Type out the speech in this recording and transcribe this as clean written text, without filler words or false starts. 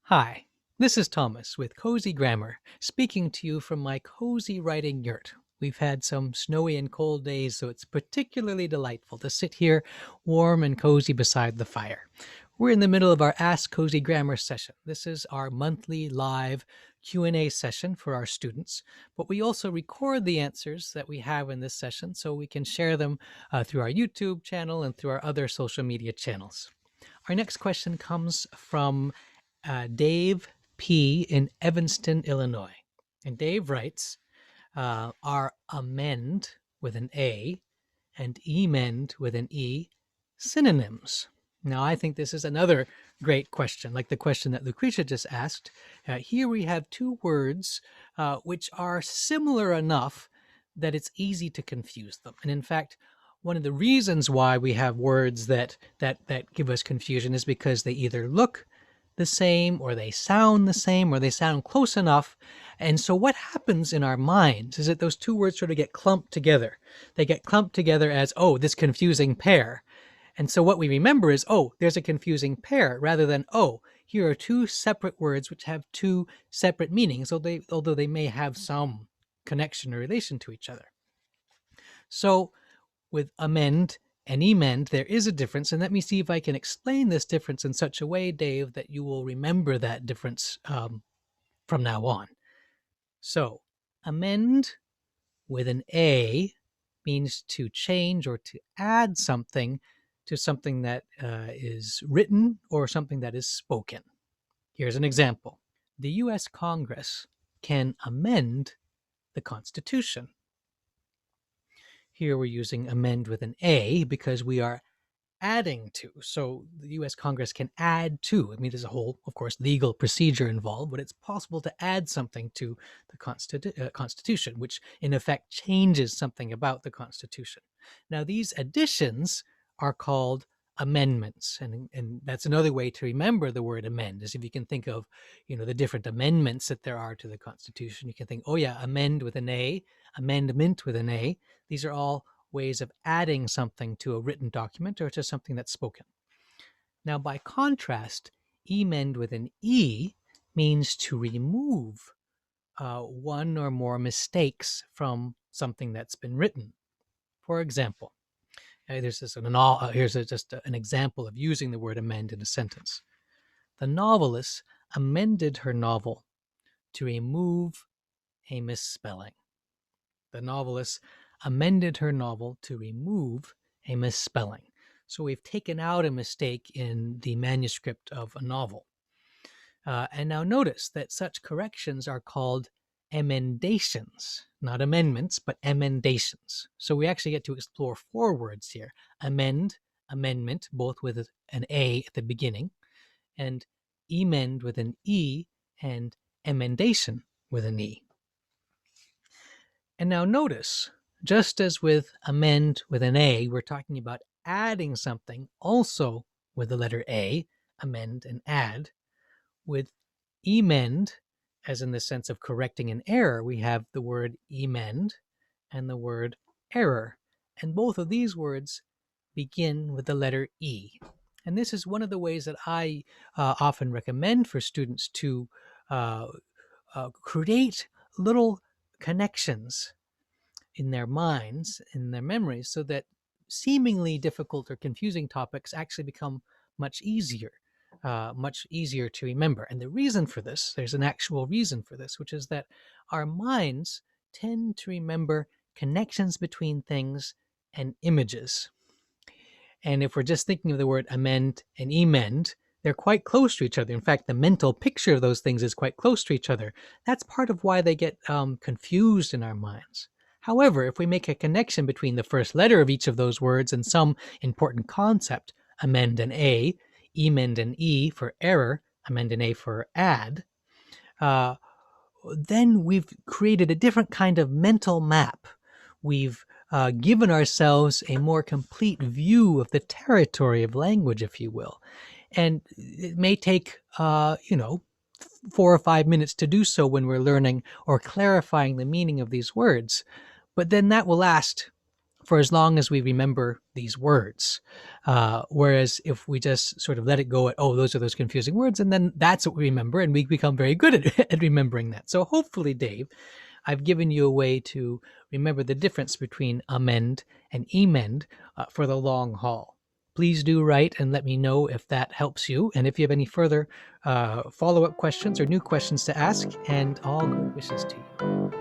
Hi, this is Thomas with Cozy Grammar, speaking to you from my cozy writing yurt. We've had some snowy and cold days, so it's particularly delightful to sit here warm and cozy beside the fire. We're in the middle of our Ask Cozy Grammar session. This is our monthly live Q&A session for our students, but we also record the answers that we have in this session so we can share them through our YouTube channel and through our other social media channels. Our next question comes from Dave P. in Evanston, Illinois. And Dave writes, are amend with an A and emend with an E synonyms? Now, I think this is another great question, like the question that Lucretia just asked. Here we have two words which are similar enough that it's easy to confuse them. And in fact, one of the reasons why we have words that give us confusion is because they either look the same, or they sound the same, or they sound close enough. And so what happens in our minds is that those two words sort of get clumped together. They get clumped together as, oh, this confusing pair. And so what we remember is, oh, there's a confusing pair, rather than, oh, here are two separate words which have two separate meanings, although they may have some connection or relation to each other. So with amend and emend, there is a difference. And let me see if I can explain this difference in such a way, Dave, that you will remember that difference from now on. So amend with an A means to change or to add something to something that is written or something that is spoken. Here's an example. The U.S. Congress can amend the Constitution. Here we're using amend with an A because we are adding to. So the U.S. Congress can add to. I mean, there's a whole, of course, legal procedure involved, but it's possible to add something to the Constitution, which in effect changes something about the Constitution. Now, these additions are called amendments, and that's another way to remember the word amend, is if you can think of, the different amendments that there are to the Constitution. You can think, oh yeah, amend with an A, amendment with an A. These are all ways of adding something to a written document or to something that's spoken. Now, by contrast, emend with an E means to remove one or more mistakes from something that's been written. For example, here's just an example of using the word amend in a sentence. The novelist amended her novel to remove a misspelling. The novelist amended her novel to remove a misspelling. So we've taken out a mistake in the manuscript of a novel. And now notice that such corrections are called emendations, not amendments, but emendations. So we actually get to explore four words here: amend, amendment, both with an A at the beginning, and emend with an E, and emendation with an E. And now notice, just as with amend with an A, we're talking about adding something also with the letter A, amend and add. With emend, as in the sense of correcting an error, we have the word emend and the word error. And both of these words begin with the letter E. And this is one of the ways that I often recommend for students to create little connections in their minds, in their memories, so that seemingly difficult or confusing topics actually become much easier to remember. And the reason for this, there's an actual reason for this, which is that our minds tend to remember connections between things and images. And if we're just thinking of the word amend and emend, they're quite close to each other. In fact, the mental picture of those things is quite close to each other. That's part of why they get confused in our minds. However, if we make a connection between the first letter of each of those words and some important concept, amend and A, emend and E for error, amend and A for add, then we've created a different kind of mental map. We've given ourselves a more complete view of the territory of language, if you will. And it may take, 4 or 5 minutes to do so when we're learning or clarifying the meaning of these words. But then that will last for as long as we remember these words. Whereas if we just sort of let it go at, oh, those are those confusing words, and then that's what we remember, and we become very good at remembering that. So hopefully, Dave, I've given you a way to remember the difference between amend and emend for the long haul. Please do write and let me know if that helps you. And if you have any further follow up questions or new questions to ask, and all good wishes to you.